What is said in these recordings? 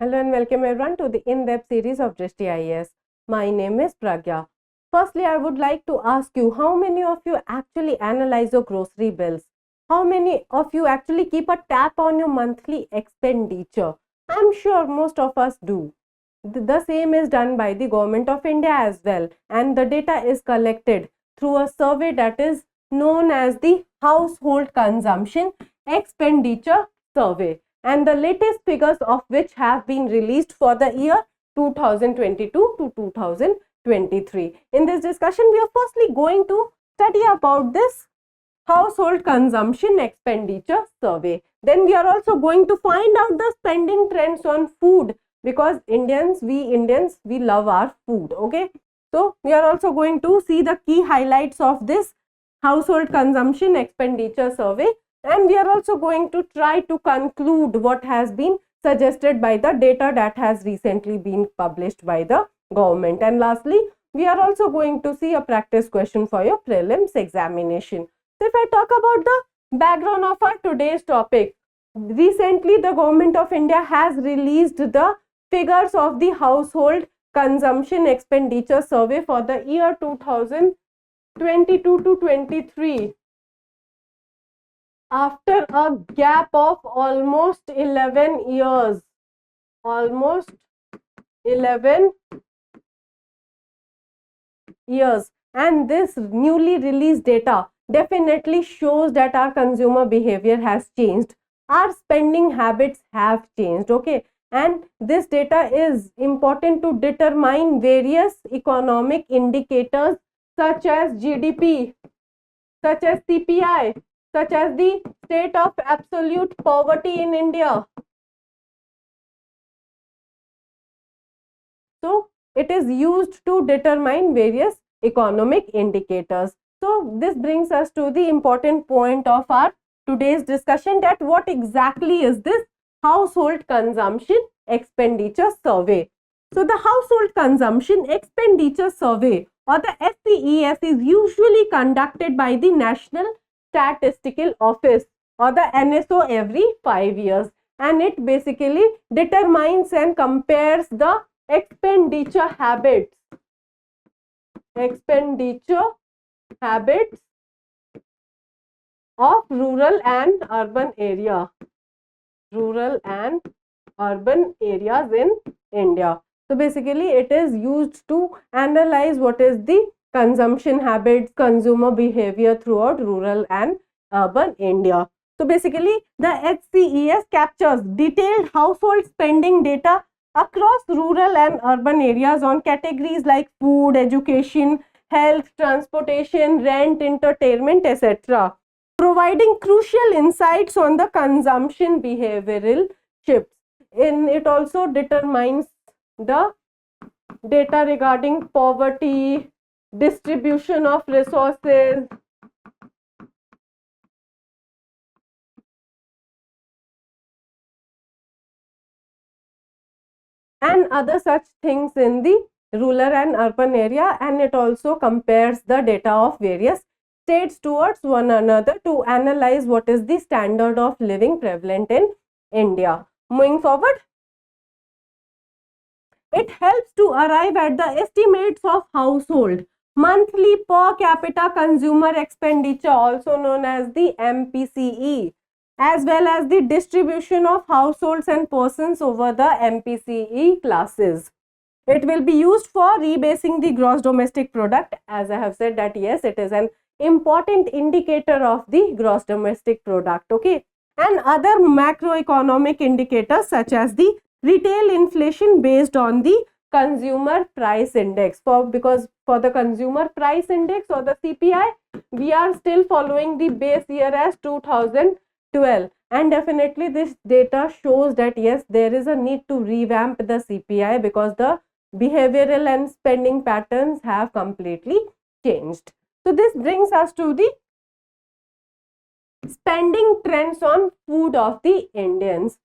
Hello and welcome everyone to the in-depth series of Drishti IAS. My name is Pragya. Firstly, I would like to ask you, how many of you actually analyze your grocery bills? How many of you actually keep a tap on your monthly expenditure? I'm sure most of us do. The same is done by the Government of India as well, and the data is collected through a survey that is known as the Household Consumption Expenditure Survey, and the latest figures of which have been released for the year 2022 to 2023. In this discussion, we are firstly going to study about this Household Consumption Expenditure Survey. Then we are also going to find out the spending trends on food, because we Indians, we love our food. Okay, so we are also going to see the key highlights of this Household Consumption Expenditure Survey, and we are also going to try to conclude what has been suggested by the data that has recently been published by the government. And lastly, we are also going to see a practice question for your prelims examination. So if I talk about the background of our today's topic, recently the Government of India has released the figures of the Household Consumption Expenditure Survey for the year 2022 to 23. After a gap of almost 11 years, and this newly released data definitely shows that our consumer behavior has changed. Our spending habits have changed, okay? And this data is important to determine various economic indicators such as GDP, such as CPI, such as the state of absolute poverty in India. So it is used to determine various economic indicators. So this brings us to the important point of our today's discussion, that what exactly is this Household Consumption Expenditure Survey. So the Household Consumption Expenditure Survey, or the HCES, is usually conducted by the National Statistical Office, or the NSO, every 5 years, and it basically determines and compares the expenditure habits of rural and urban areas in India. So basically it is used to analyze what is the consumption habits, consumer behavior throughout rural and urban India. So basically the HCES captures detailed household spending data across rural and urban areas on categories like food, education, health, transportation, rent, entertainment, etc., providing crucial insights on the consumption behavioral shifts. It also determines the data regarding poverty, distribution of resources, and other such things in the rural and urban area, and it also compares the data of various states towards one another to analyze what is the standard of living prevalent in India. Moving forward, it helps to arrive at the estimates of household monthly per capita consumer expenditure, also known as the MPCE, as well as the distribution of households and persons over the MPCE classes. It will be used for rebasing the gross domestic product. As I have said that yes, it is an important indicator of the gross domestic product, okay? And other macroeconomic indicators such as the retail inflation based on the consumer price index, because for the consumer price index, or the CPI, we are still following the base year as 2012, and definitely this data shows that yes, there is a need to revamp the CPI because the behavioral and spending patterns have completely changed. So this brings us to the spending trends on food of the Indians.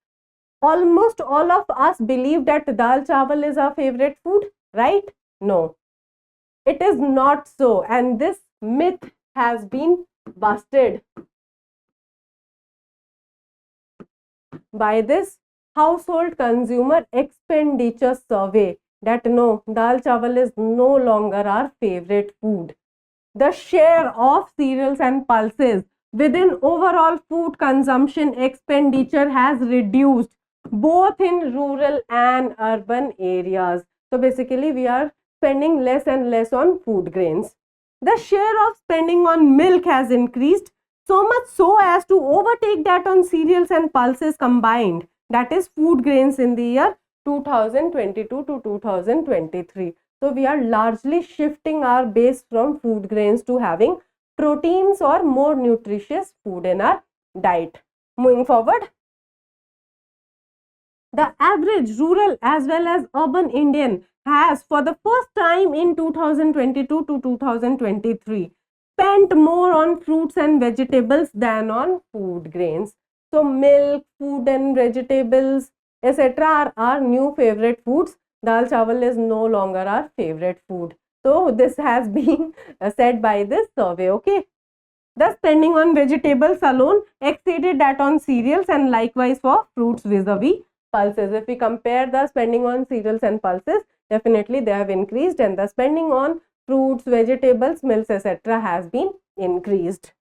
Almost all of us believe that dal chawal is our favorite food, right? No, it is not so, and this myth has been busted by this Household Consumer Expenditure Survey that no, dal chawal is no longer our favorite food. The share of cereals and pulses within overall food consumption expenditure has reduced both in rural and urban areas. So basically we are spending less and less on food grains. The share of spending on milk has increased, so much so as to overtake that on cereals and pulses combined, that is food grains, in the year 2022 to 2023. So we are largely shifting our base from food grains to having proteins or more nutritious food in our diet. Moving forward, the average rural as well as urban Indian has, for the first time in 2022 to 2023, spent more on fruits and vegetables than on food grains. So milk, food and vegetables, etc. are our new favorite foods. Dal chawal is no longer our favorite food. So this has been said by this survey. Okay. The spending on vegetables alone exceeded that on cereals, and likewise for fruits vis-a-vis pulses. If we compare the spending on cereals and pulses, definitely they have increased, and the spending on fruits, vegetables, milks, etc. has been increased.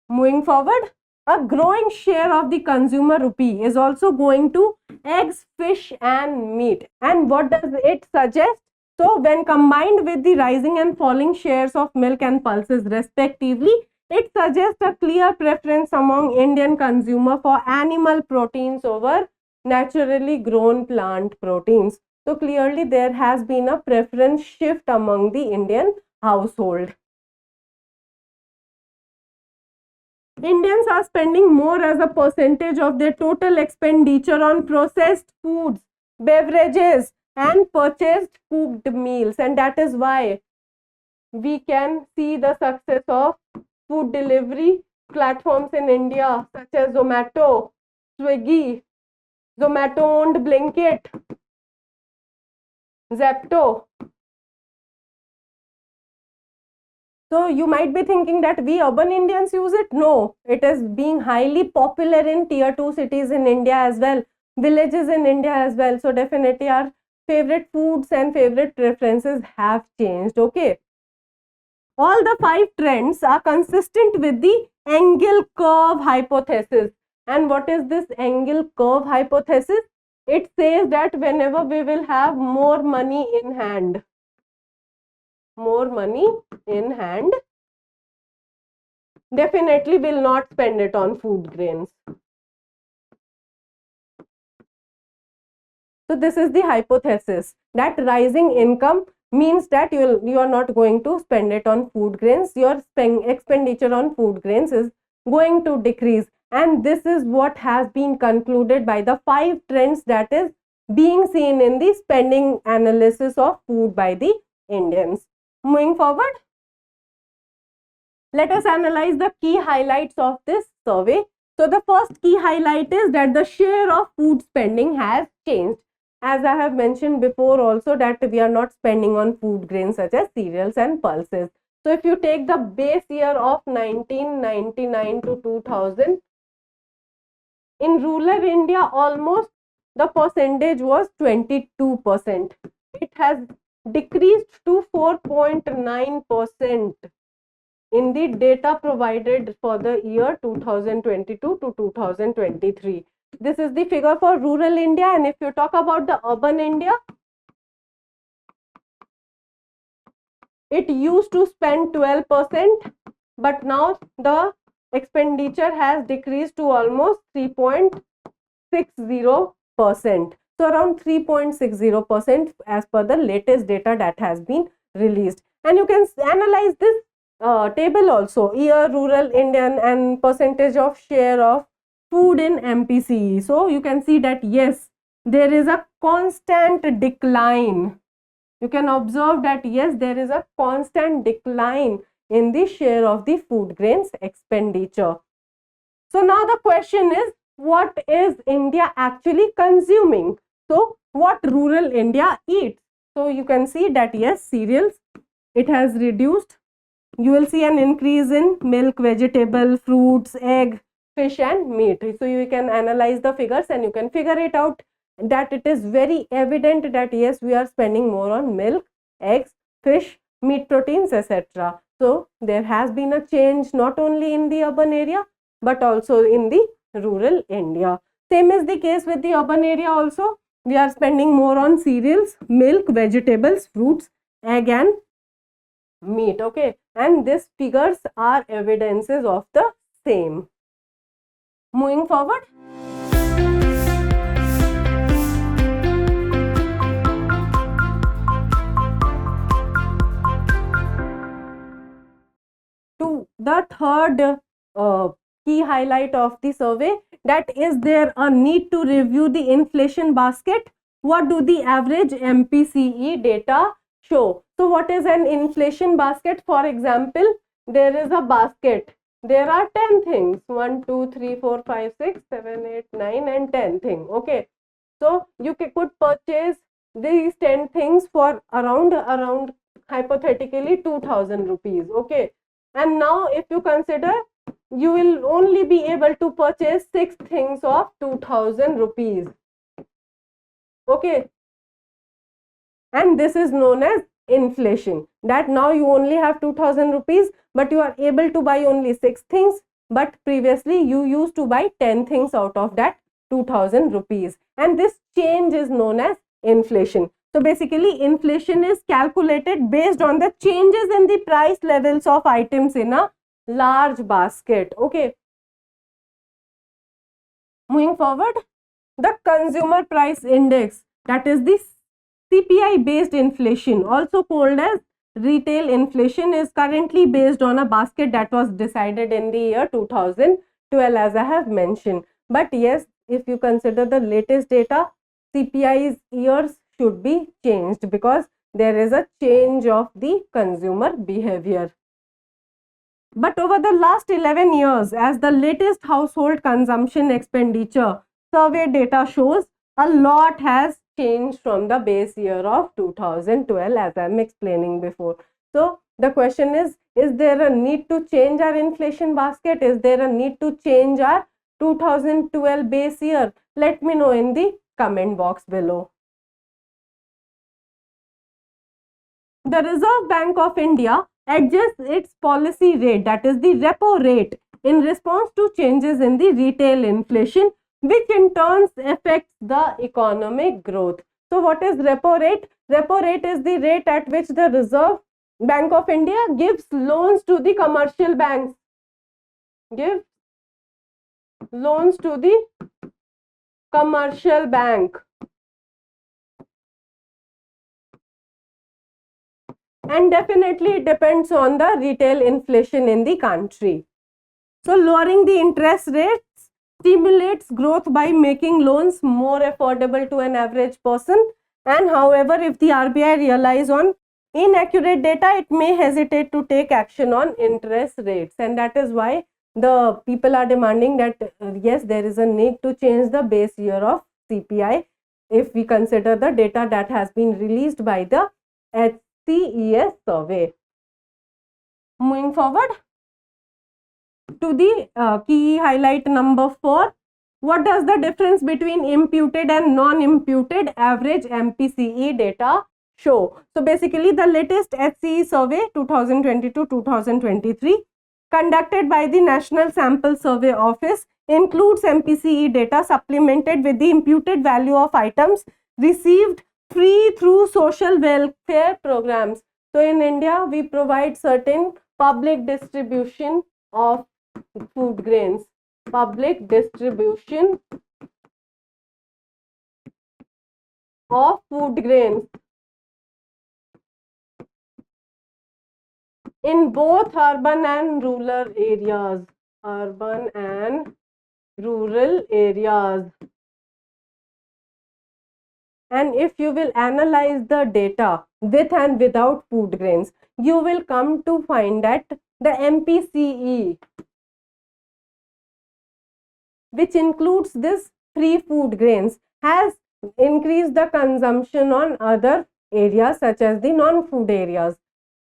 Moving forward, a growing share of the consumer rupee is also going to eggs, fish and meat. And what does it suggest? So when combined with the rising and falling shares of milk and pulses respectively, it suggests a clear preference among Indian consumer for animal proteins over naturally grown plant proteins. So clearly there has been a preference shift among the Indian household. Indians are spending more as a percentage of their total expenditure on processed foods, beverages and purchased cooked meals, and that is why we can see the success of food delivery platforms in India such as Zomato, Swiggy, Zomato owned Blinkit, Zepto. So you might be thinking that we urban Indians use it. No, it is being highly popular in tier 2 cities in India as well, villages in India as well. So definitely our favorite foods and favorite preferences have changed. Okay. All the 5 trends are consistent with the 𝐈𝐀𝐒 hypothesis. And what is this 𝐈𝐀𝐒 hypothesis? It says that whenever we will have more money in hand, definitely will not spend it on food grains. So this is the hypothesis, that rising income means that you are not going to spend it on food grains. Your expenditure on food grains is going to decrease, and this is what has been concluded by the 5 trends that is being seen in the spending analysis of food by the Indians. Moving forward, let us analyze the key highlights of this survey. So the first key highlight is that the share of food spending has changed. As I have mentioned before also, that we are not spending on food grains such as cereals and pulses. So if you take the base year of 1999 to 2000, in rural India almost the percentage was 22%. It has decreased to 4.9% in the data provided for the year 2022 to 2023. This is the figure for rural India, and if you talk about the urban India, it used to spend 12%, but now the expenditure has decreased to almost 3.60%. So around 3.60% as per the latest data that has been released. And you can analyze this table also, year rural Indian and percentage of share of food in MPCE. So you can see that yes, there is a constant decline. You can observe that yes, there is a constant decline in the share of the food grains expenditure. So now the question is, what is India actually consuming? So what rural India eats? So you can see that yes, cereals, it has reduced. You will see an increase in milk, vegetable, fruits, egg, fish and meat. So you can analyze the figures and you can figure it out that it is very evident that yes, we are spending more on milk, eggs, fish, meat proteins, etc. So there has been a change not only in the urban area but also in the rural India. Same is the case with the urban area also. We are spending more on cereals, milk, vegetables, fruits, egg and meat. Okay, and these figures are evidences of the same. Moving forward. To the third key highlight of the survey, that is there a need to review the inflation basket. What do the average MPCE data show? So what is an inflation basket? For example, there is a basket. There are 10 things. 1, 2, 3, 4, 5, 6, 7, 8, 9 and 10 things. Okay. So you could purchase these 10 things for around hypothetically 2000 rupees. Okay. And now if you consider, you will only be able to purchase 6 things of 2000 rupees. Okay. And this is known as inflation, that now you only have 2000 rupees but you are able to buy only 6 things, but previously you used to buy 10 things out of that 2000 rupees, and this change is known as inflation. So basically inflation is calculated based on the changes in the price levels of items in a large basket. Okay. Moving forward, the consumer price index, that is the CPI based inflation, also called as retail inflation, is currently based on a basket that was decided in the year 2012, as I have mentioned. But yes, if you consider the latest data, CPI's years should be changed because there is a change of the consumer behavior. But over the last 11 years, as the latest household consumption expenditure survey data shows, a lot has changed from the base year of 2012, as I am explaining before. So the question is there a need to change our inflation basket? Is there a need to change our 2012 base year? Let me know in the comment box below. The Reserve Bank of India adjusts its policy rate, that is the repo rate, in response to changes in the retail inflation, which in turn affects the economic growth. So what is repo rate? Repo rate is the rate at which the Reserve Bank of India gives loans to the commercial banks. Give loans to the commercial bank. And definitely it depends on the retail inflation in the country. So lowering the interest rates stimulates growth by making loans more affordable to an average person. And however, if the RBI relies on inaccurate data, it may hesitate to take action on interest rates. And that is why the people are demanding that yes, there is a need to change the base year of CPI if we consider the data that has been released by the HCES survey. Moving forward to the key highlight number 4. What does the difference between imputed and non-imputed average MPCE data show? So basically the latest HCE survey 2022-2023 conducted by the National Sample Survey Office includes MPCE data supplemented with the imputed value of items received free through social welfare programs. So in India, we provide certain public distribution of food grains. Public distribution of food grains in both urban and rural areas. Urban and rural areas. And if you will analyze the data with and without food grains, you will come to find that the MPCE, which includes this free food grains, has increased the consumption on other areas such as the non-food areas.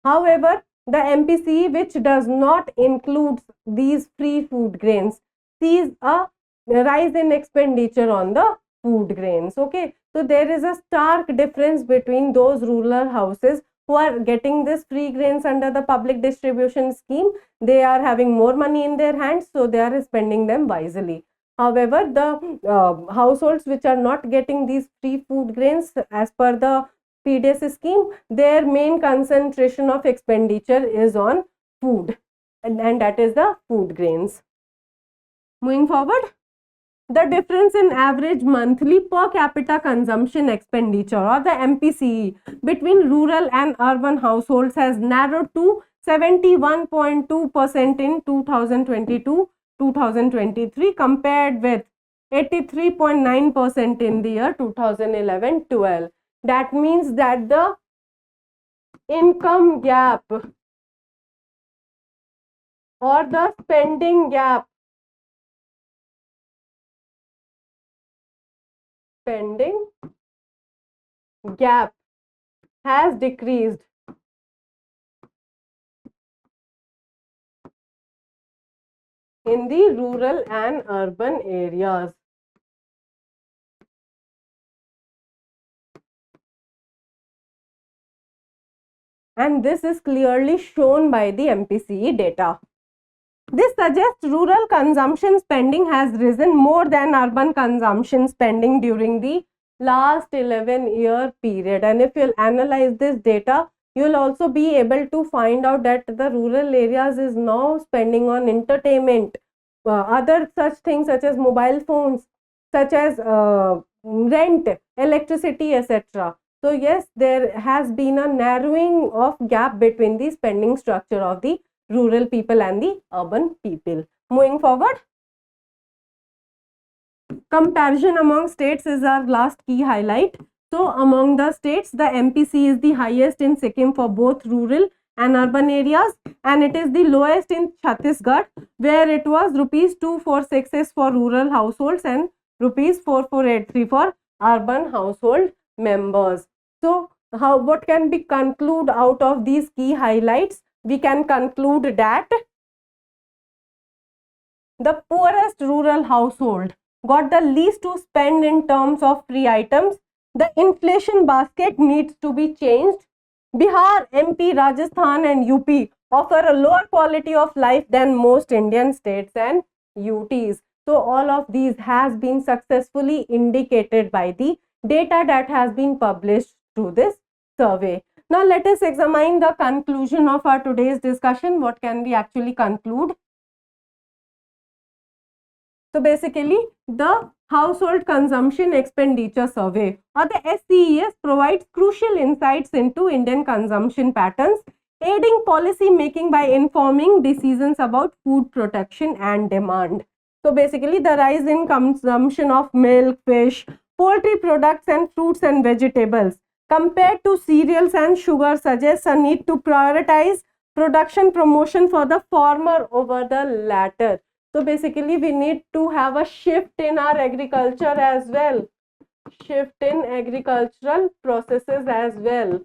However, the MPCE which does not include these free food grains sees a rise in expenditure on the food grains. Okay, so there is a stark difference between those rural houses who are getting this free grains under the public distribution scheme. They are having more money in their hands, so they are spending them wisely. However, the households which are not getting these free food grains as per the PDS scheme, their main concentration of expenditure is on food, and that is the food grains. Moving forward, the difference in average monthly per capita consumption expenditure, or the MPCE, between rural and urban households has narrowed to 71.2% in 2022-2023 compared with 83.9% in the year 2011-12. That means that the income gap or the spending gap has decreased in the rural and urban areas. And this is clearly shown by the MPCE data. This suggests rural consumption spending has risen more than urban consumption spending during the last 11-year period. And if you'll analyze this data, you'll also be able to find out that the rural areas is now spending on entertainment, other such things such as mobile phones, such as rent, electricity, etc. So yes, there has been a narrowing of gap between the spending structure of the rural people and the urban people. Moving forward, comparison among states is our last key highlight. So among the states, the MPC is the highest in Sikkim for both rural and urban areas, and it is the lowest in Chhattisgarh, where it was rupees 2466 for rural households and rupees 4483 for urban household members. So what can be conclude out of these key highlights? We can conclude that the poorest rural household got the least to spend in terms of free items. The inflation basket needs to be changed. Bihar, MP, Rajasthan and UP offer a lower quality of life than most Indian states and UTs. So all of these has been successfully indicated by the data that has been published through this survey. Now let us examine the conclusion of our today's discussion. What can we actually conclude? So basically, the Household Consumption Expenditure Survey, or the HCES, provides crucial insights into Indian consumption patterns, aiding policy making by informing decisions about food production and demand. So basically, the rise in consumption of milk, fish, poultry products and fruits and vegetables compared to cereals and sugar suggests a need to prioritize production promotion for the former over the latter. So basically, we need to have a shift in our agriculture as well, shift in agricultural processes as well.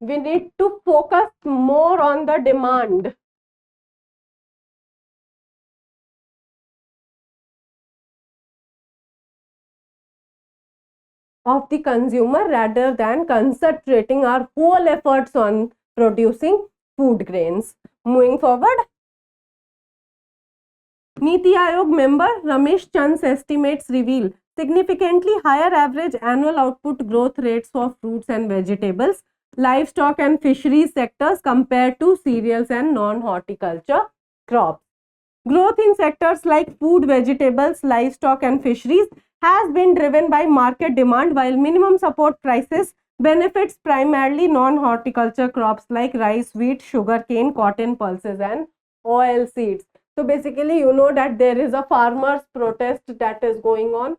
We need to focus more on the demand. Of the consumer rather than concentrating our whole efforts on producing food grains. Moving forward, Niti Aayog member Ramesh Chand's estimates reveal significantly higher average annual output growth rates for fruits and vegetables, livestock and fisheries sectors compared to cereals and non-horticulture crops. Growth in sectors like food, vegetables, livestock and fisheries has been driven by market demand, while minimum support prices benefits primarily non-horticulture crops like rice, wheat, sugarcane, cotton, pulses and oil seeds. So basically, you know that there is a farmers' protest that is going on.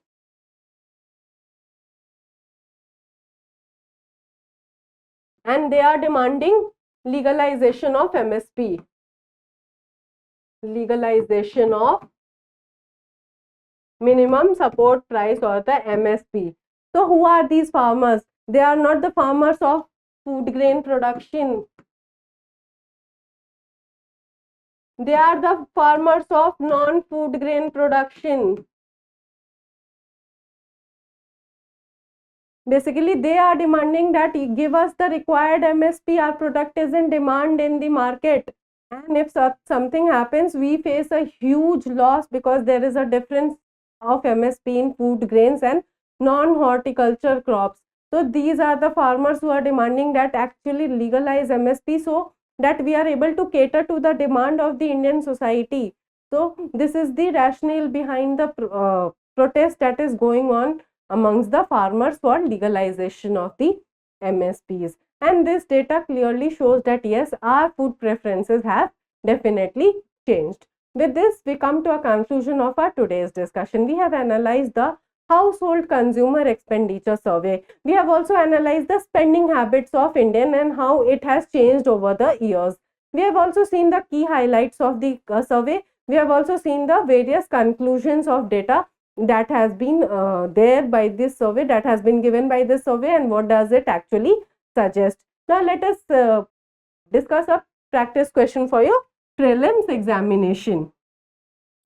And they are demanding legalization of MSP. Legalization of minimum support price, or the MSP. So who are these farmers? They are not the farmers of food grain production. They are the farmers of non-food grain production. Basically, they are demanding that you give us the required MSP, our product is in demand in the market. And if something happens, we face a huge loss because there is a difference of MSP in food grains and non-horticulture crops. So these are the farmers who are demanding that actually legalize MSP so that we are able to cater to the demand of the Indian society. So this is the rationale behind the protest that is going on amongst the farmers for legalization of the MSPs. And this data clearly shows that yes, our food preferences have definitely changed. With this, we come to a conclusion of our today's discussion. We have analyzed the Household Consumer Expenditure Survey. We have also analyzed the spending habits of Indian and how it has changed over the years. We have also seen the key highlights of the survey. We have also seen the various conclusions of data that has been there by this survey, that has been given by this survey, and what does it actually suggest. Now let us discuss a practice question for your prelims examination.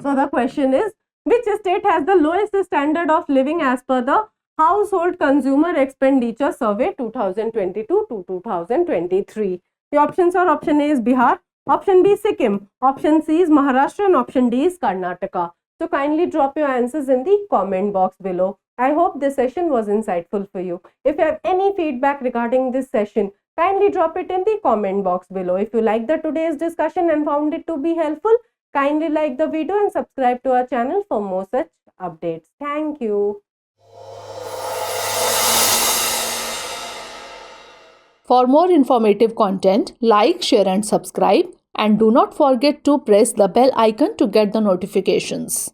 So the question is, which state has the lowest standard of living as per the Household Consumer Expenditure Survey 2022 to 2023? The options are: option A is Bihar, option B Sikkim, option C is Maharashtra, and option D is Karnataka. So kindly drop your answers in the comment box below. I hope this session was insightful for you. If you have any feedback regarding this session, kindly drop it in the comment box below. If you liked today's discussion and found it to be helpful, kindly like the video and subscribe to our channel for more such updates. Thank you. For more informative content, like, share and subscribe, and do not forget to press the bell icon to get the notifications.